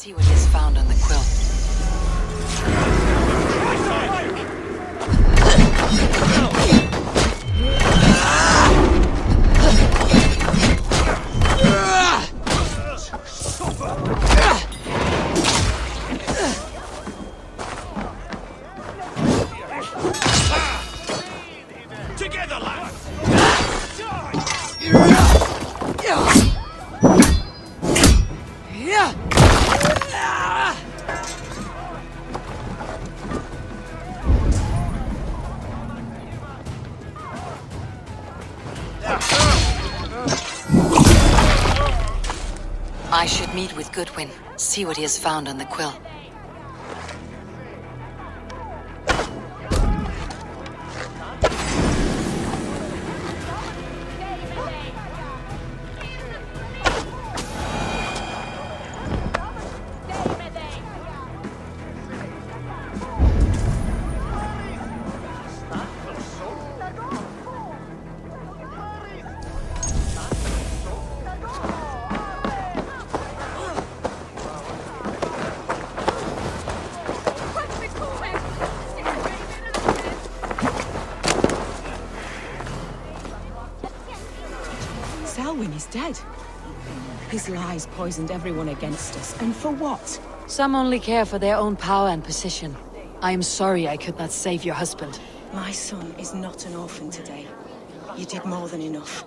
See what he has found on the quill. Together, lads! I should meet with Goodwin, see what he has found on the quill. He's dead. His lies poisoned everyone against us, and for what? Some only care for their own power and position. I am sorry I could not save your husband. My son is not an orphan today. You did more than enough.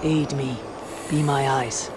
Aid me. Be my eyes.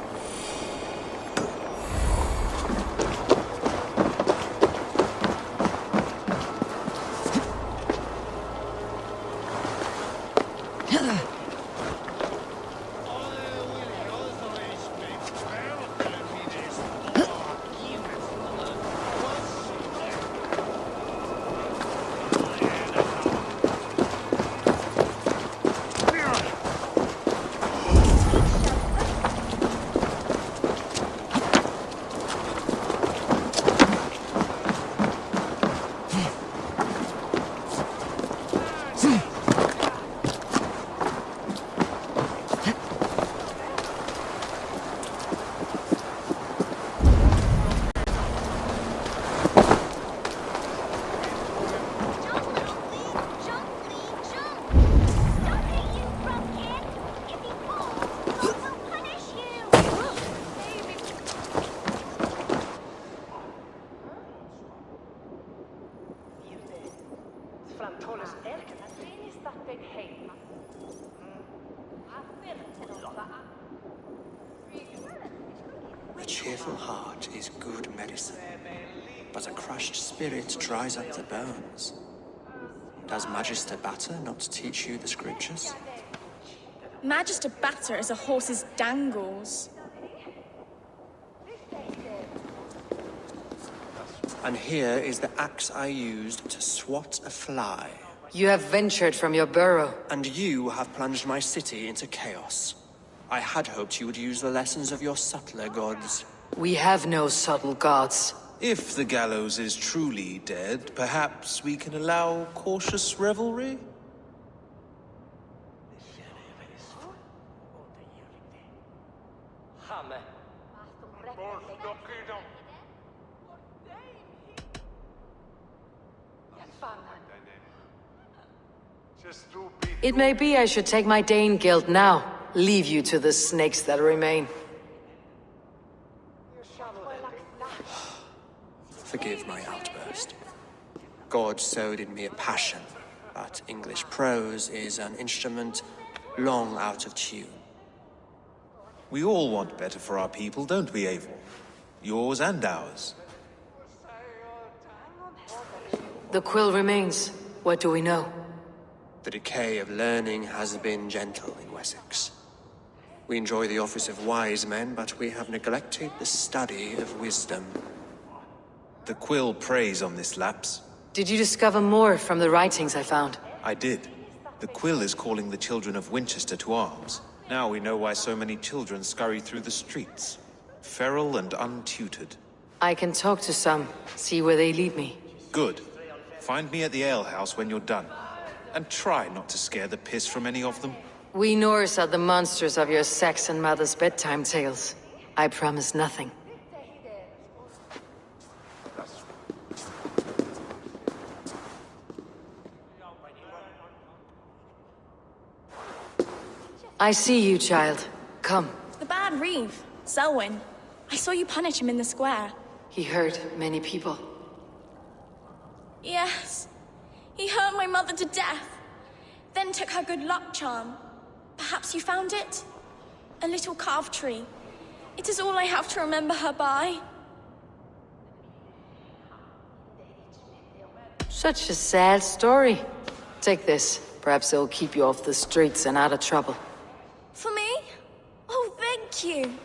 A cheerful heart is good medicine, but a crushed spirit dries up the bones. Does Magister Batter not teach you the scriptures? Magister Batter is a horse's dangles. And here is the axe I used to swat a fly. You have ventured from your burrow. And you have plunged my city into chaos. I had hoped you would use the lessons of your subtler gods. We have no subtle gods. If the gallows is truly dead, perhaps we can allow cautious revelry? It may be I should take my Dane guild now. Leave you to the snakes that remain. Forgive my outburst. God sowed in me a passion, but English prose is an instrument long out of tune. We all want better for our people, don't we, Eivor? Yours and ours. The quill remains. What do we know? The decay of learning has been gentle in Wessex. We enjoy the office of wise men, but we have neglected the study of wisdom. The quill preys on this lapse. Did you discover more from the writings I found? I did. The quill is calling the children of Winchester to arms. Now we know why so many children scurry through the streets. Feral and untutored. I can talk to some, see where they lead me. Good. Find me at the alehouse when you're done. And try not to scare the piss from any of them. We Norse are the monsters of your Saxon mother's bedtime tales. I promise nothing. I see you, child. Come. The bad reeve, Selwyn. I saw you punish him in the square. He hurt many people. Yes. He hurt my mother to death. Then took her good luck charm. Perhaps you found it? A little carved tree. It is all I have to remember her by. Such a sad story. Take this. Perhaps it'll keep you off the streets and out of trouble. For me? Oh, thank you.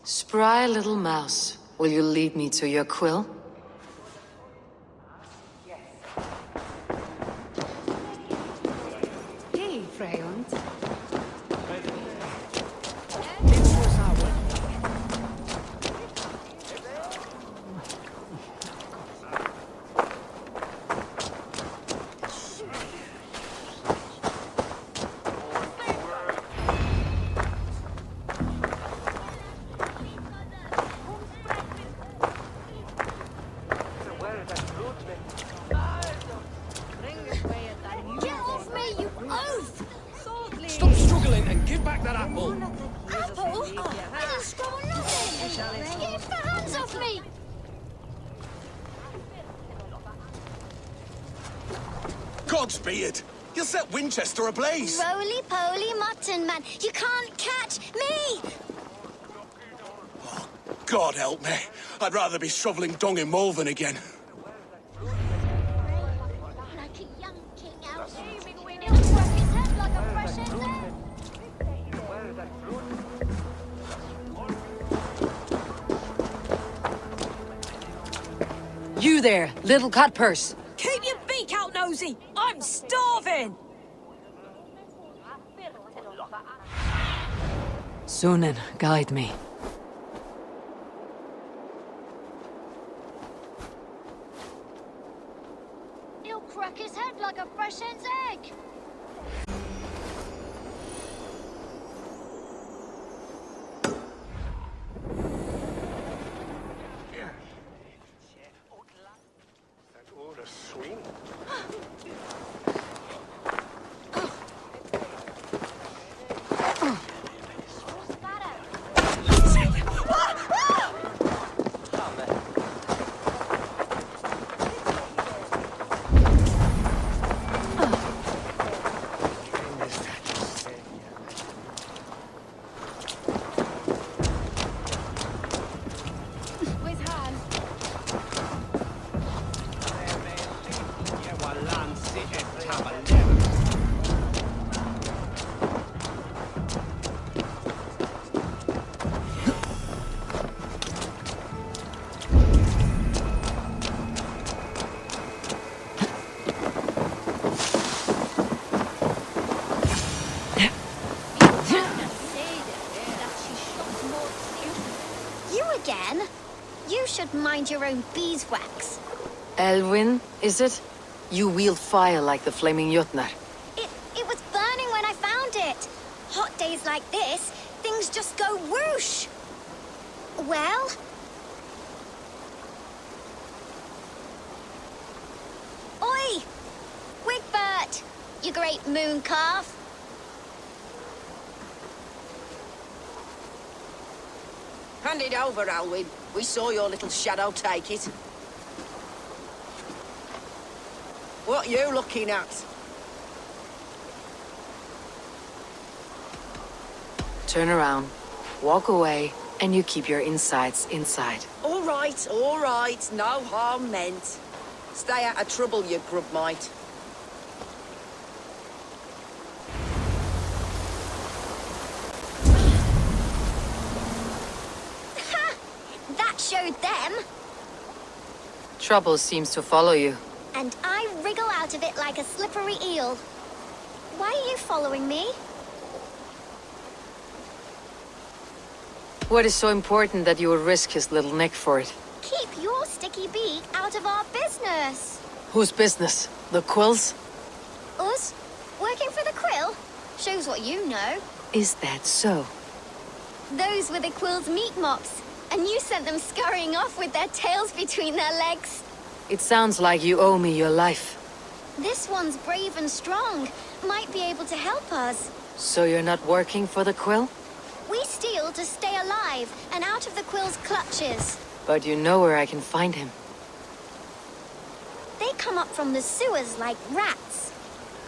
Spry little mouse. Will you lead me to your quill? Hey, Freyond. Stop struggling and give back that apple! Apple? I didn't scroll nothing! Keep the hands off me! Gods be it! You'll set Winchester ablaze! Roly-poly mutton man, you can't catch me! Oh, God help me. I'd rather be shoveling dung in Malvern again. Like a young king out. He'll crack his head like a fresh head there. You there, little cutpurse. Keep your beak out, nosy! I'm starving! Sunan, guide me. He'll crack his head like a fresh hen's egg. Mind your own beeswax. Elwyn, is it? You wield fire like the flaming Jotnar. It was burning when I found it. Hot days like this, things just go whoosh. Well? Oi! Wigbert! You great moon calf. Hand it over, Alwyn. We saw your little shadow take it. What you looking at? Turn around, walk away, and you keep your insides inside. All right, no harm meant. Stay out of trouble, you grub mite. That showed them. Trouble seems to follow you. And I wriggle out of it like a slippery eel. Why are you following me? What is so important that you would risk his little neck for it? Keep your sticky beak out of our business. Whose business? The Quill's? Us? Working for the Quill? Shows what you know. Is that so? Those were the Quill's meat mops, and you sent them scurrying off with their tails between their legs. It sounds like you owe me your life. This one's brave and strong. Might be able to help us. So you're not working for the Quill? We steal to stay alive and out of the Quill's clutches. But you know where I can find him. They come up from the sewers like rats.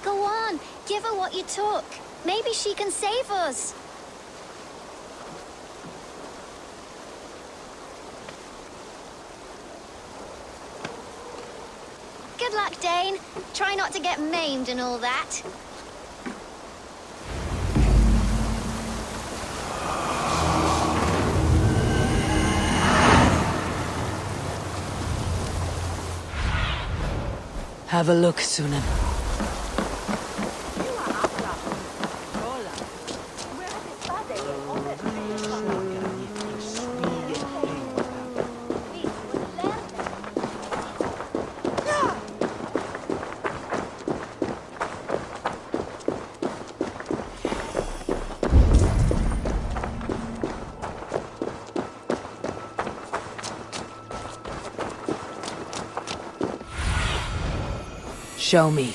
Go on, give her what you took. Maybe she can save us. Good luck, Dane. Try not to get maimed and all that. Have a look, Sunan. Show me.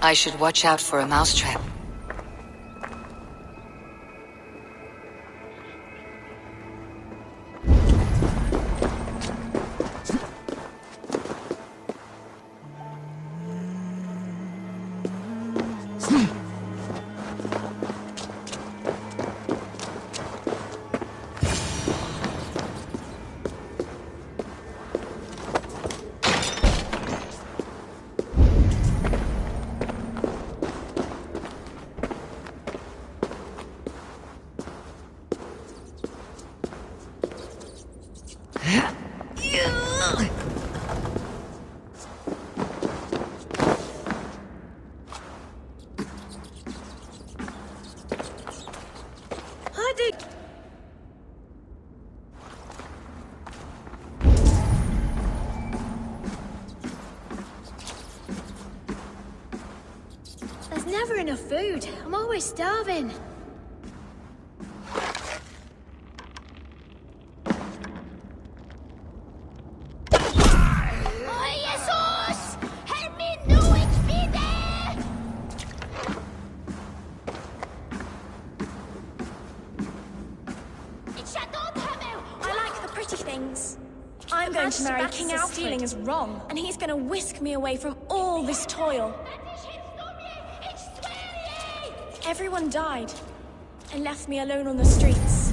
I should watch out for a mousetrap. There's never enough food. I'm always starving. Oh, Jesus! Help me, no HP there! I like the pretty things. I'm going to marry King Alfred. Stealing is wrong, and he's going to whisk me away from all this toil. Everyone died, and left me alone on the streets.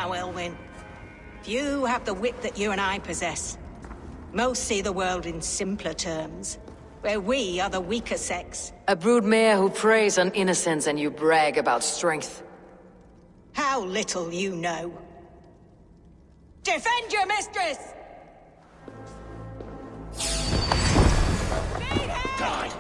now, Elwyn. Few have the wit that you and I possess. Most see the world in simpler terms, where we are the weaker sex. A broodmare who preys on innocence and you brag about strength. How little you know. Defend your mistress! Die!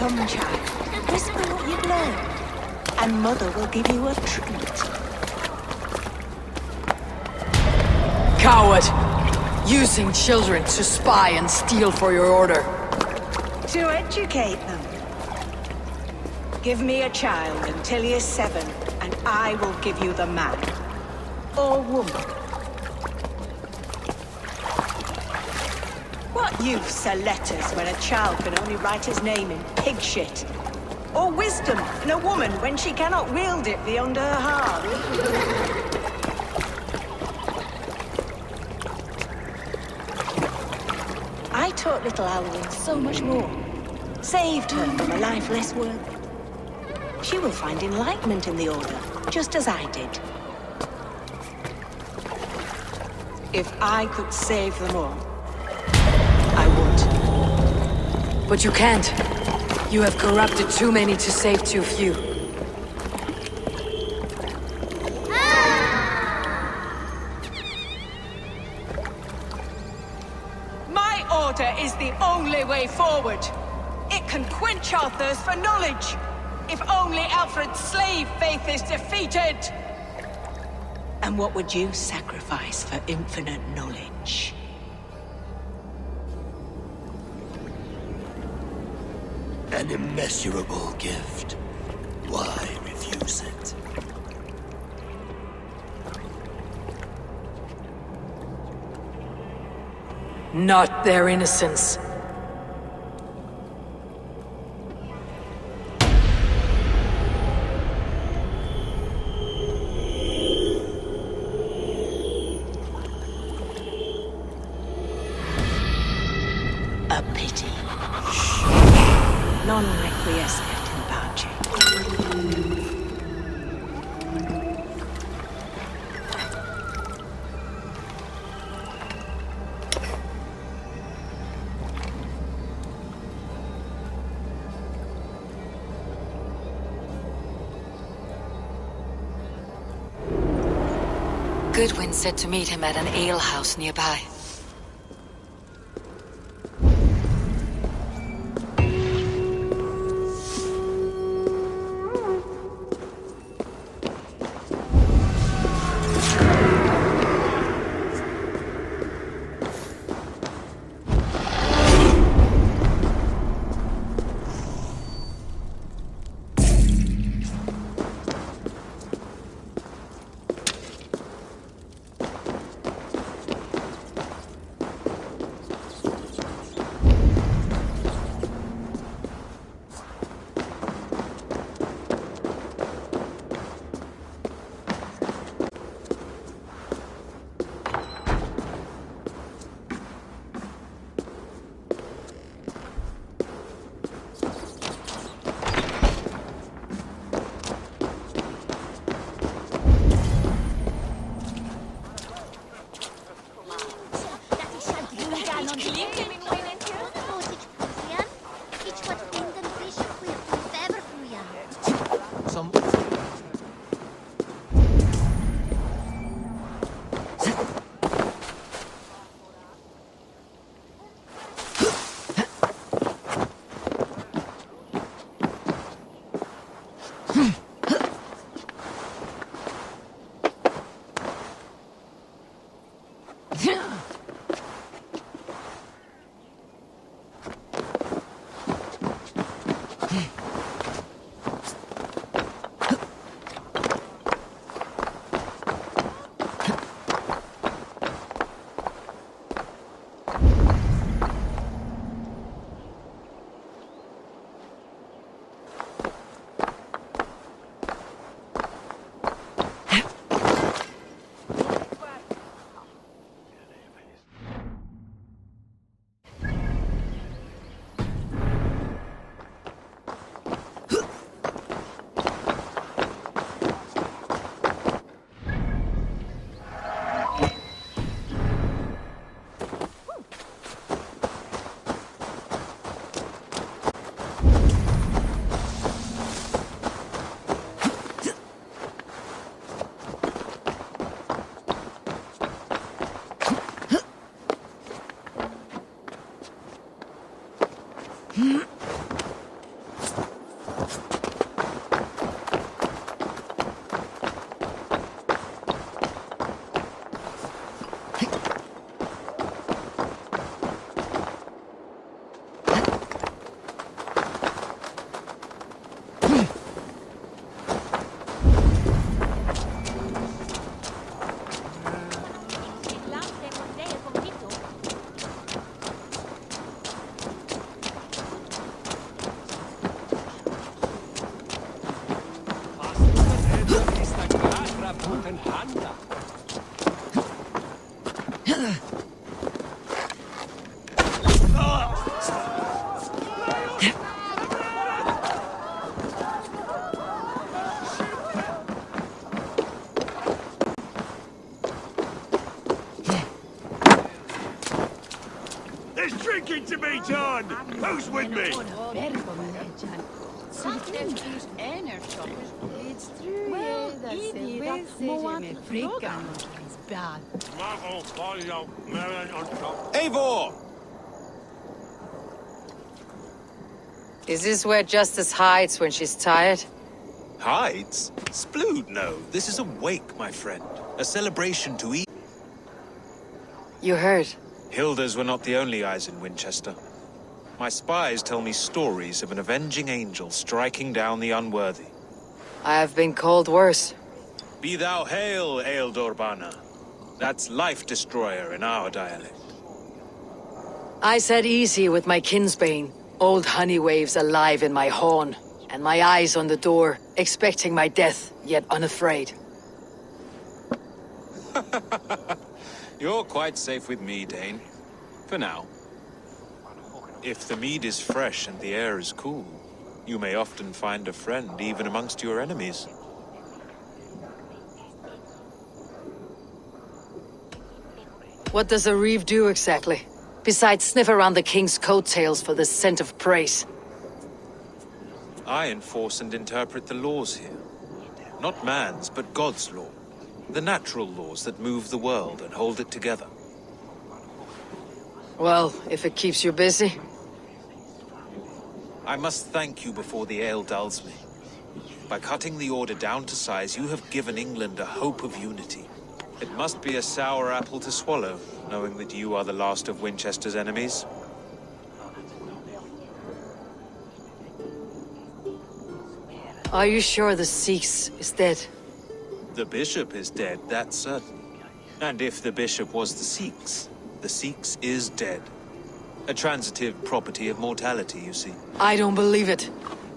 Come, child. Whisper what you've learned, and Mother will give you a treat. Coward! Using children to spy and steal for your order. To educate them. Give me a child until he is 7, and I will give you the man. Or woman. What use are letters when a child can only write his name in pig shit? Or wisdom in a woman when she cannot wield it beyond her heart? I taught little Alwyn so much more. Saved her from a life less worthy. She will find enlightenment in the Order, just as I did. If I could save them all, I would. But you can't. You have corrupted too many to save too few. My order is the only way forward. It can quench our thirst for knowledge. If only Alfred's slave faith is defeated. And what would you sacrifice for infinite knowledge? An immeasurable gift. Why refuse it? Not their innocence. A pity. Non requiescat in pace. Goodwin said to meet him at an alehouse nearby. There's drinking to be done! Who's with me? Eivor! Is this where Justice hides when she's tired? Hides? Splood, no. This is a wake, my friend. A celebration to eat. You heard. Hilda's were not the only eyes in Winchester. My spies tell me stories of an avenging angel striking down the unworthy. I have been called worse. Be thou hail, Eildorbana. That's life destroyer in our dialect. I said easy with my kinsbane. Old honey waves alive in my horn, and my eyes on the door, expecting my death, yet unafraid. You're quite safe with me, Dane. For now. If the mead is fresh and the air is cool, you may often find a friend even amongst your enemies. What does a reeve do exactly? Besides sniff around the king's coattails for the scent of praise. I enforce and interpret the laws here. Not man's, but God's law. The natural laws that move the world and hold it together. Well, if it keeps you busy. I must thank you before the ale dulls me. By cutting the order down to size, you have given England a hope of unity. It must be a sour apple to swallow, knowing that you are the last of Winchester's enemies. Are you sure the Sikhs is dead? The bishop is dead, that's certain. And if the bishop was the Sikhs is dead. A transitive property of mortality, you see. I don't believe it.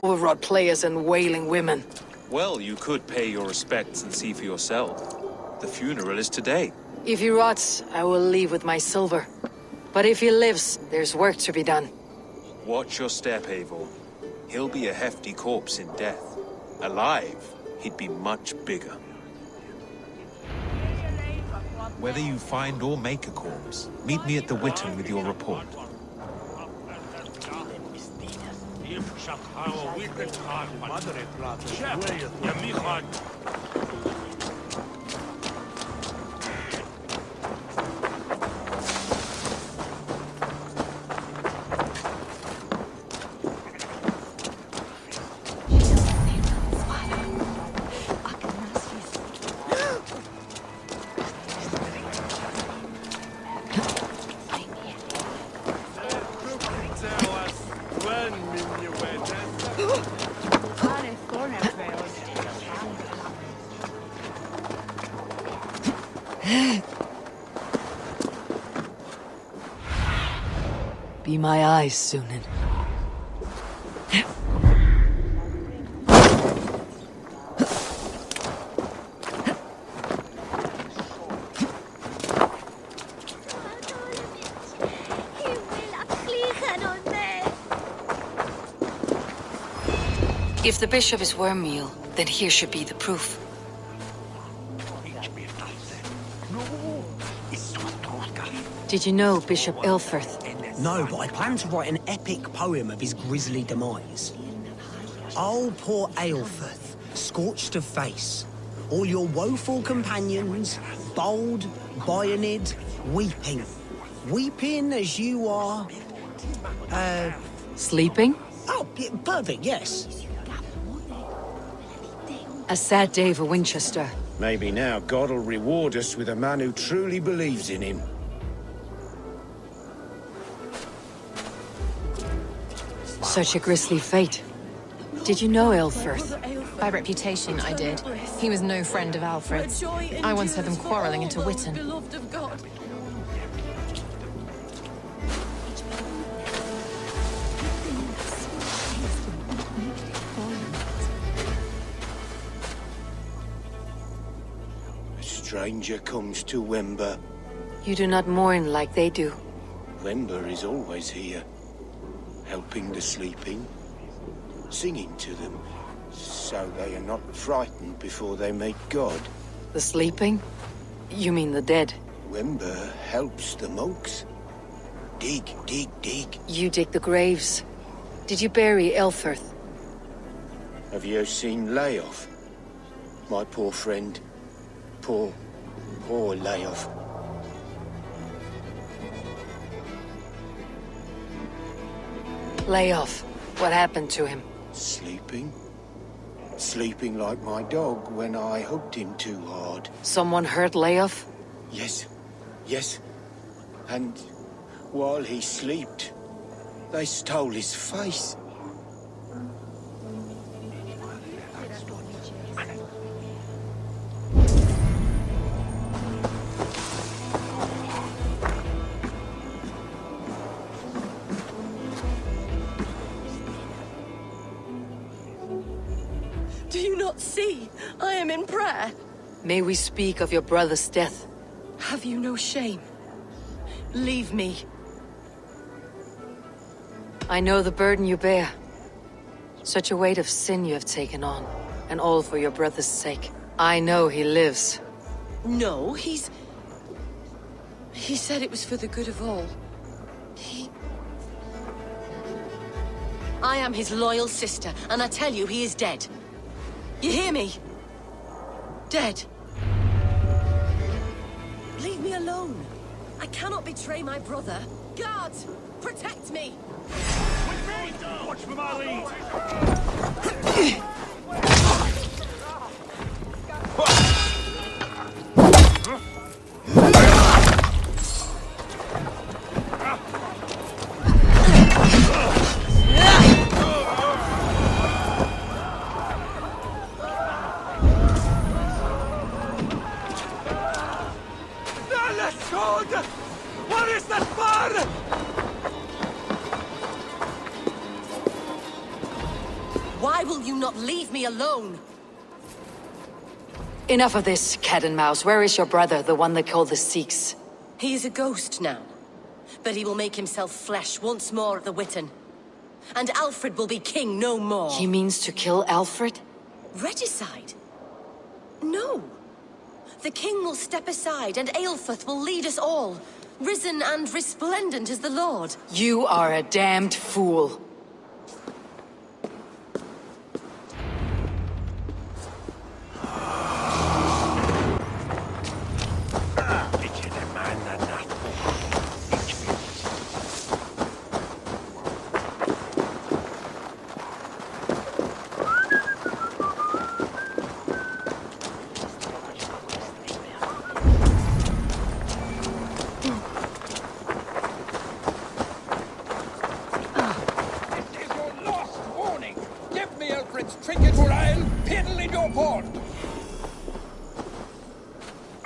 Overwrought players and wailing women. Well, you could pay your respects and see for yourself. The funeral is today. If he rots, I will leave with my silver. But if he lives, there's work to be done. Watch your step, Eivor. He'll be a hefty corpse in death. Alive, he'd be much bigger. Whether you find or make a corpse, meet me at the Witten with your report. Be my eyes, Sunan. If the bishop is wormmeal, then here should be the proof. Did you know Bishop Elfrith? No, but I plan to write an epic poem of his grisly demise. Oh, poor Aelfrith, scorched of face. All your woeful companions, bold, bayoneted, weeping. Weeping as you are... Sleeping? Oh, yeah, perfect, yes. A sad day for Winchester. Maybe now God will reward us with a man who truly believes in him. Such a grisly fate. Did you know Elfrith? By reputation, I did. He was no friend of Alfred's. I once heard them quarrelling into Witten. A stranger comes to Wember. You do not mourn like they do. Wember is always here, helping the sleeping, singing to them, so they are not frightened before they meet God. The sleeping? You mean the dead? Wember helps the monks. Dig, dig, dig. You dig the graves. Did you bury Elfrith? Have you seen Layoff? My poor friend. Poor Layoff. Lay off. What happened to him? Sleeping? Sleeping like my dog when I hugged him too hard. Someone hurt Layoff? Yes. And while he slept, they stole his face. Do you not see? I am in prayer. May we speak of your brother's death? Have you no shame? Leave me. I know the burden you bear. Such a weight of sin you have taken on, and all for your brother's sake. I know he lives. No, He said it was for the good of all. I am his loyal sister, and I tell you, he is dead. You hear me? Dead. Leave me alone. I cannot betray my brother. Guards, protect me! With me! Watch for my lead! What is that fire? Why will you not leave me alone? Enough of this, cat and mouse. Where is your brother, the one they call the Sikhs? He is a ghost now, but he will make himself flesh once more at the Witten. And Alfred will be king no more. He means to kill Alfred? Regicide? No. The king will step aside, and Aelfrith will lead us all, risen and resplendent as the Lord. You are a damned fool.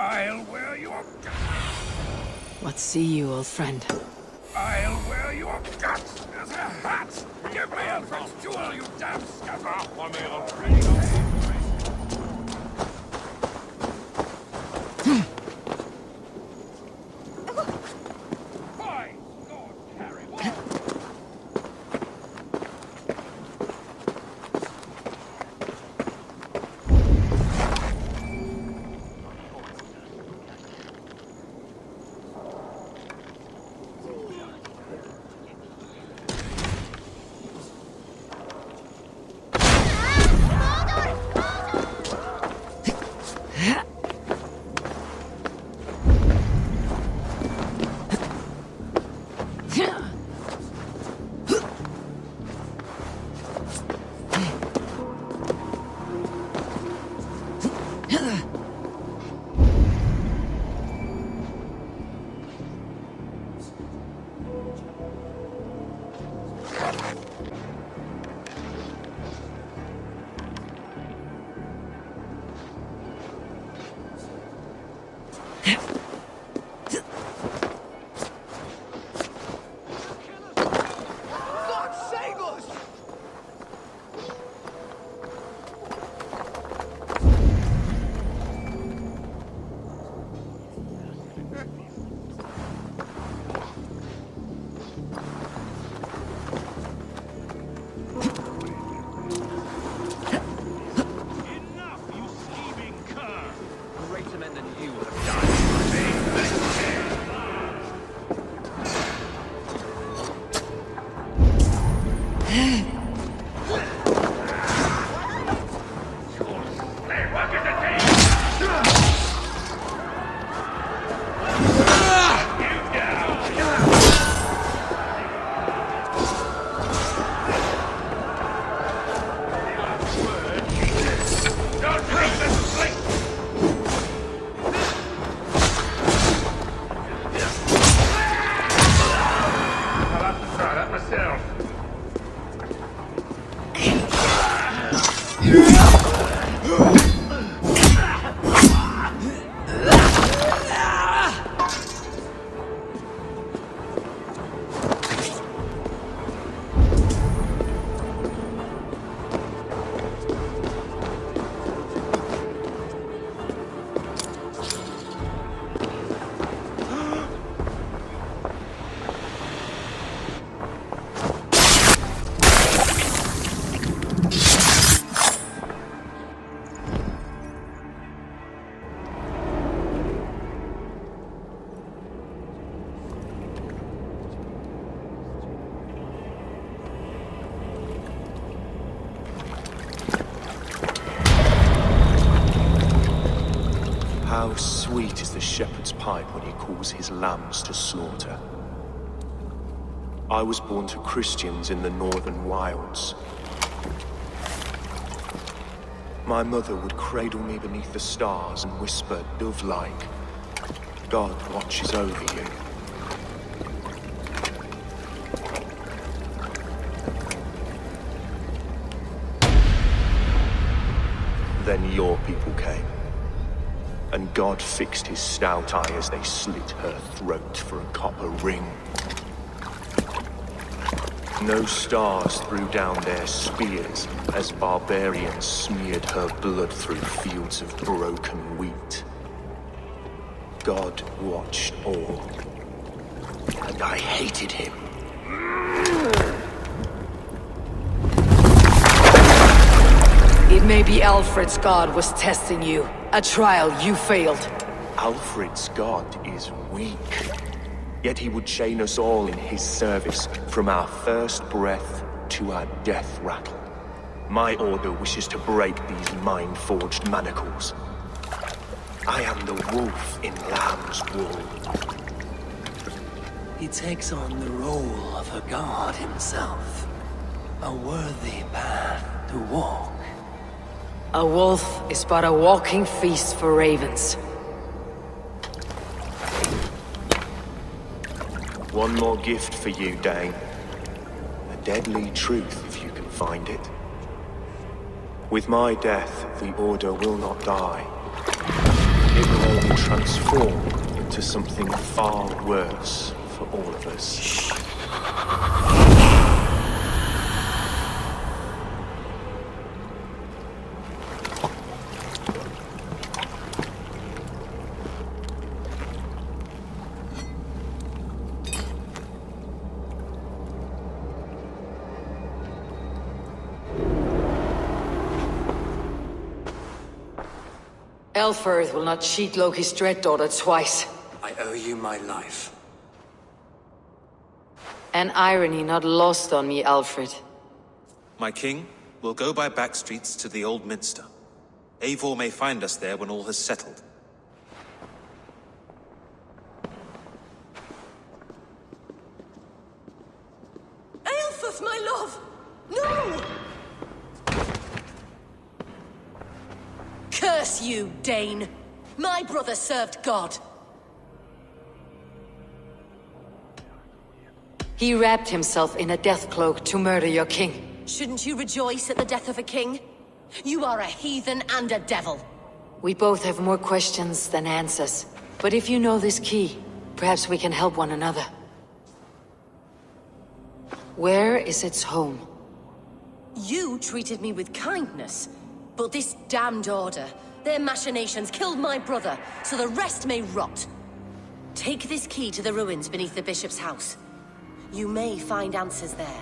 I'll wear your... What see you, old friend? I'll wear your guts as a hat! Give me Alfred's jewel, you damn scuzzer! How sweet is the shepherd's pipe when he calls his lambs to slaughter. I was born to Christians in the northern wilds. My mother would cradle me beneath the stars and whisper, dove-like, God watches over you. Then your people came. And God fixed his stout eye as they slit her throat for a copper ring. No stars threw down their spears as barbarians smeared her blood through fields of broken wheat. God watched all, and I hated him. It may be Alfred's god was testing you. A trial you failed. Alfred's god is weak. Yet he would chain us all in his service, from our first breath to our death rattle. My order wishes to break these mind-forged manacles. I am the wolf in lamb's wool. He takes on the role of a god himself. A worthy path to walk. A wolf is but a walking feast for ravens. One more gift for you, Dane. A deadly truth, if you can find it. With my death, the Order will not die. it will all be transformed into something far worse for all of us. Alfred will not cheat Loki's dread daughter twice. I owe you my life. An irony not lost on me, Alfred. My king, we'll go by back streets to the Old Minster. Eivor may find us there when all has settled. Aelfus, my love! No! Curse you, Dane! My brother served God. He wrapped himself in a death cloak to murder your king. Shouldn't you rejoice at the death of a king? You are a heathen and a devil. We both have more questions than answers. But if you know this key, perhaps we can help one another. Where is its home? You treated me with kindness, but this damned order, their machinations killed my brother, so the rest may rot. Take this key to the ruins beneath the bishop's house. You may find answers there.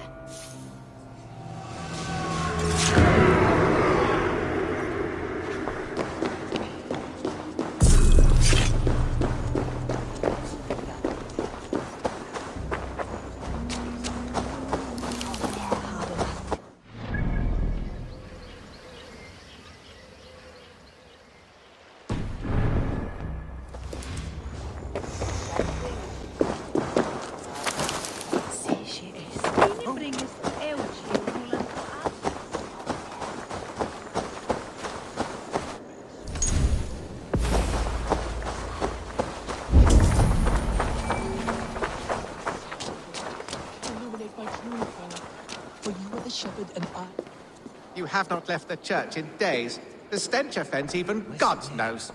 You have not left the church in days. The stench offends even God knows.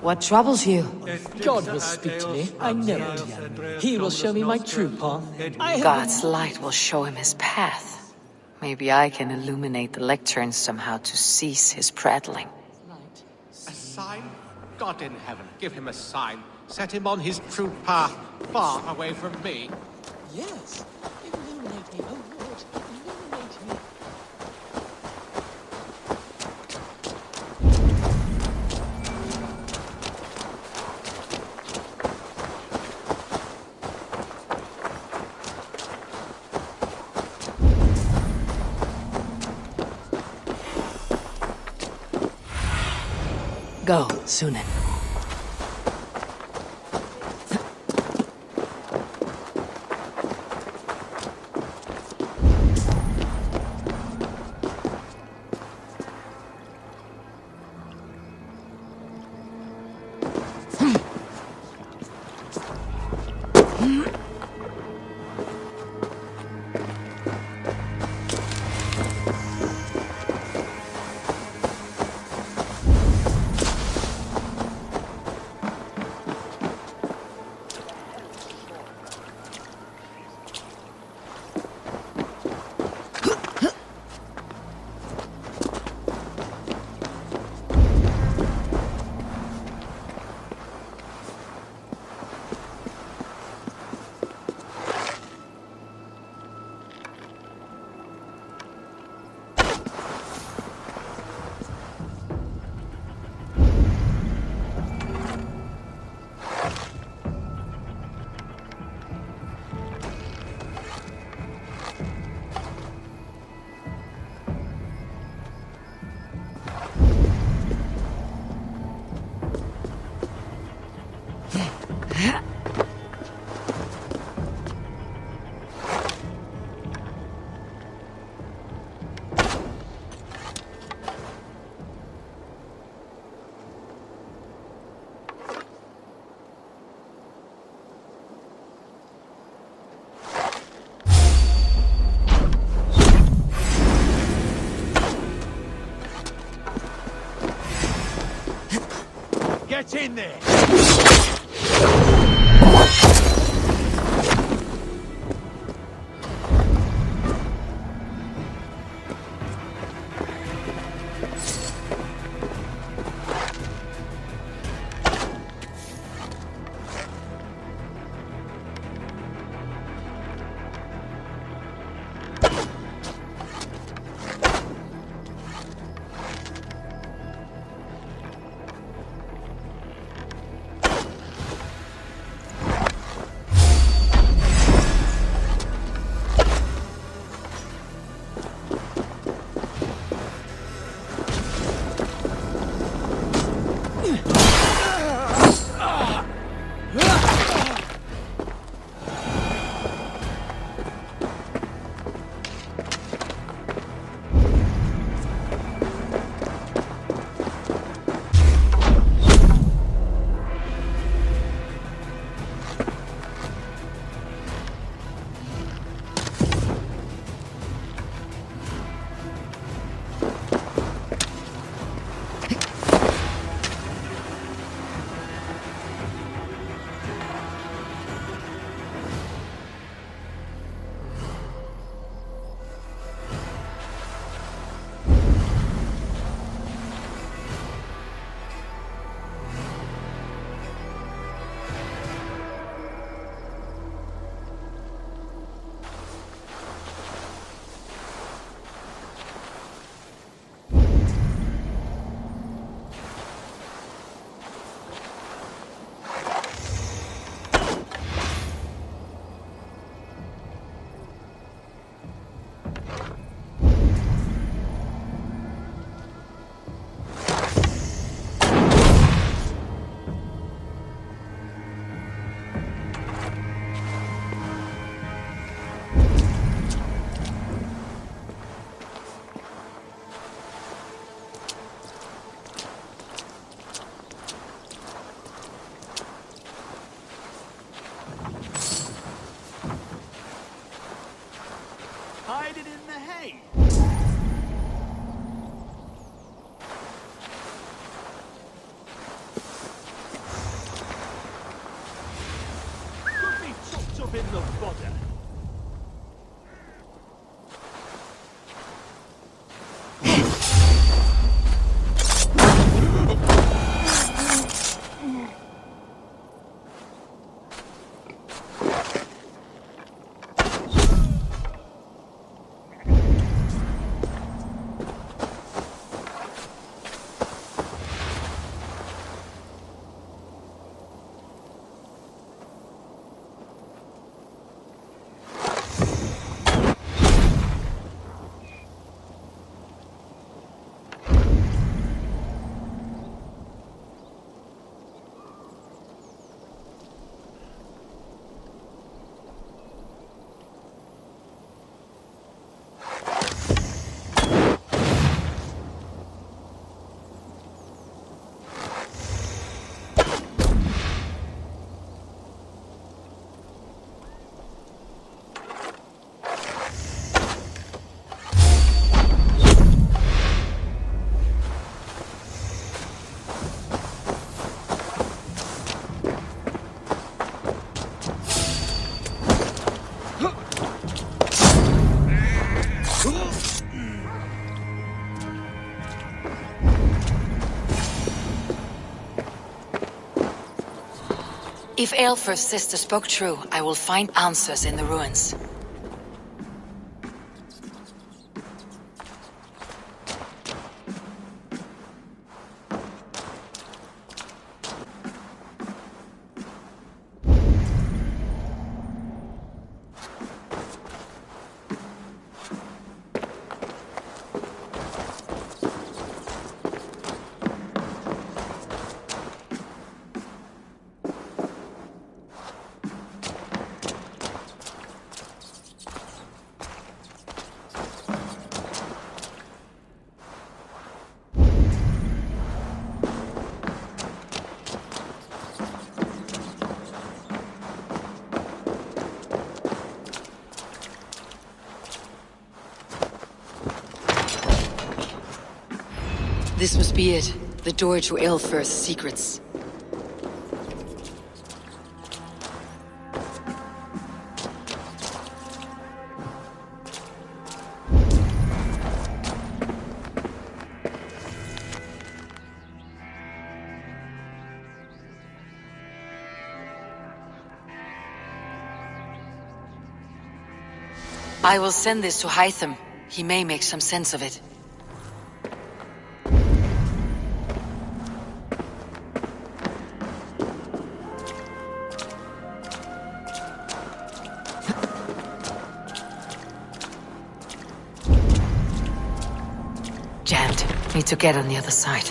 What troubles you? God will speak to me, I know it. He will show me my true path. God's light will show him his path. Maybe I can illuminate the lectern somehow to cease his prattling. A sign? God in heaven, give him a sign. Set him on his true path, far away from me. Yes. Illuminate me, oh Lord. Illuminate me. Go, Sunan. Get in there! Hide it in the hay. Could be chopped up in the fodder. If Aelfir's sister spoke true, I will find answers in the ruins. This must be it. The door to Aelfir's secrets. I will send this to Hytham. He may make some sense of it. Jammed. Need to get on the other side.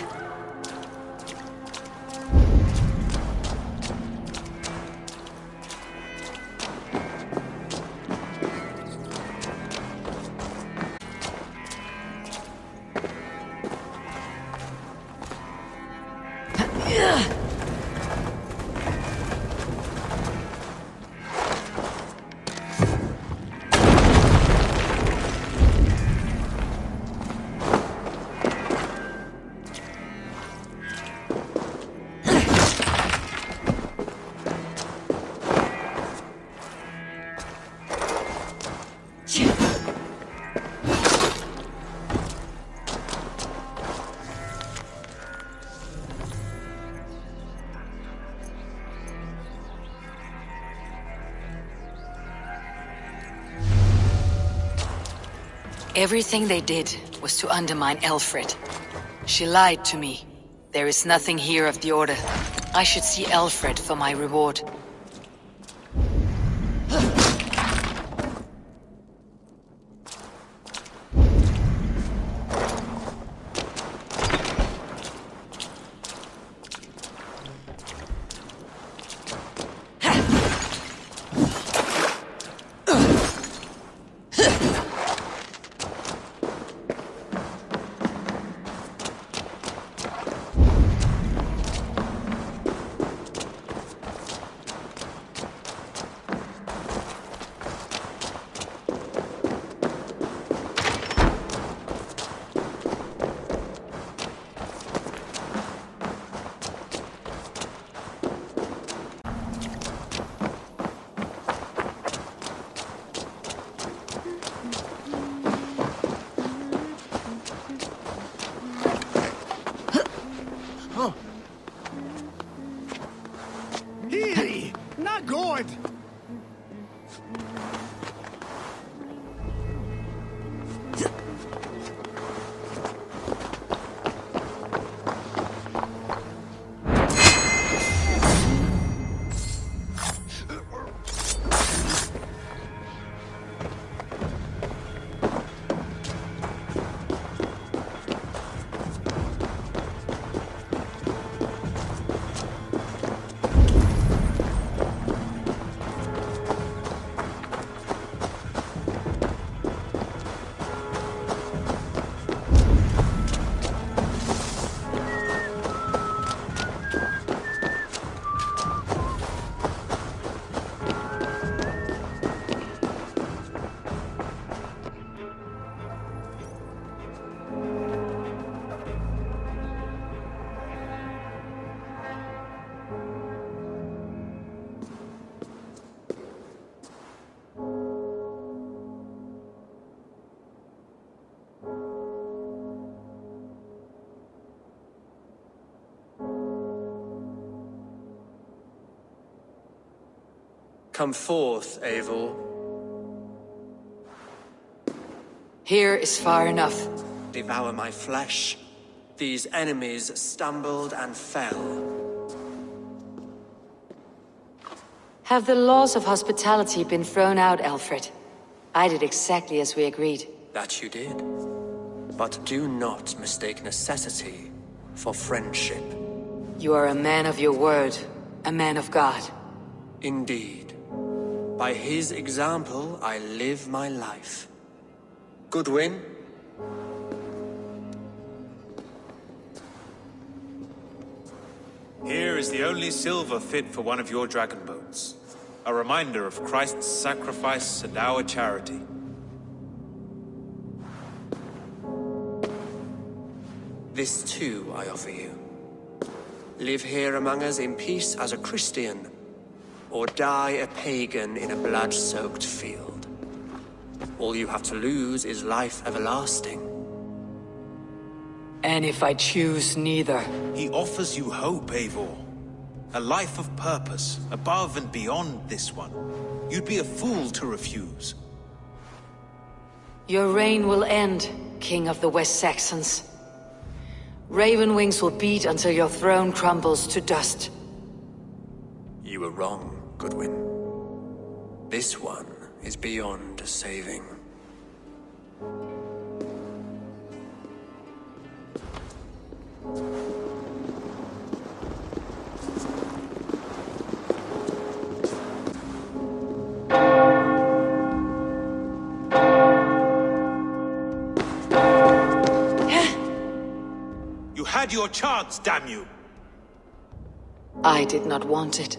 Everything they did was to undermine Alfred. She lied to me. There is nothing here of the Order. I should see Alfred for my reward. Come forth, Eivor. Here is far enough. Devour my flesh. These enemies stumbled and fell. Have the laws of hospitality been thrown out, Alfred? I did exactly as we agreed. That you did. But do not mistake necessity for friendship. You are a man of your word, a man of God. Indeed. By his example, I live my life. Goodwin? Here is the only silver fit for one of your dragon boats. A reminder of Christ's sacrifice and our charity. This too I offer you. Live here among us in peace as a Christian, or die a pagan in a blood-soaked field. All you have to lose is life everlasting. And if I choose neither? He offers you hope, Eivor. A life of purpose, above and beyond this one. You'd be a fool to refuse. Your reign will end, King of the West Saxons. Raven wings will beat until your throne crumbles to dust. You were wrong, Goodwin. This one is beyond saving. You had your chance, damn you! I did not want it.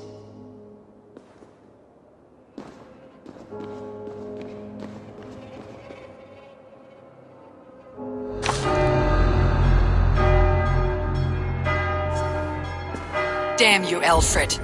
Damn you, Alfred.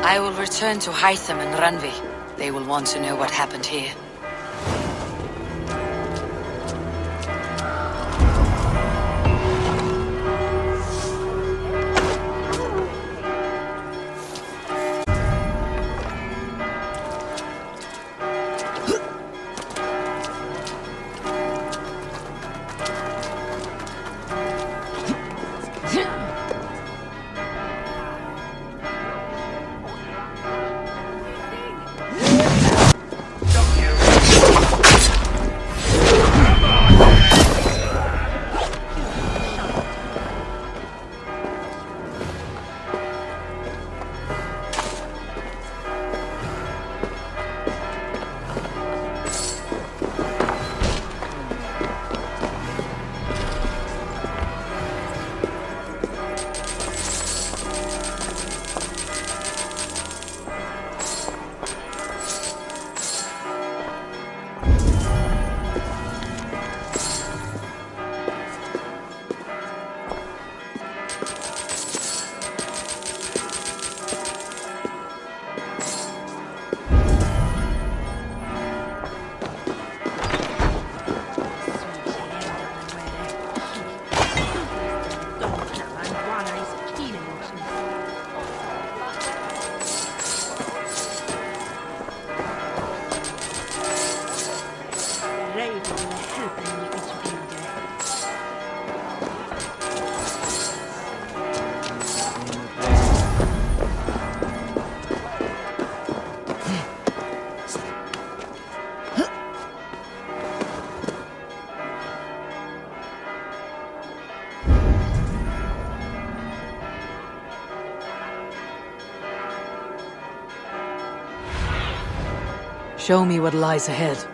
I will return to Hytham and Randvi. They will want to know what happened here. Show me what lies ahead.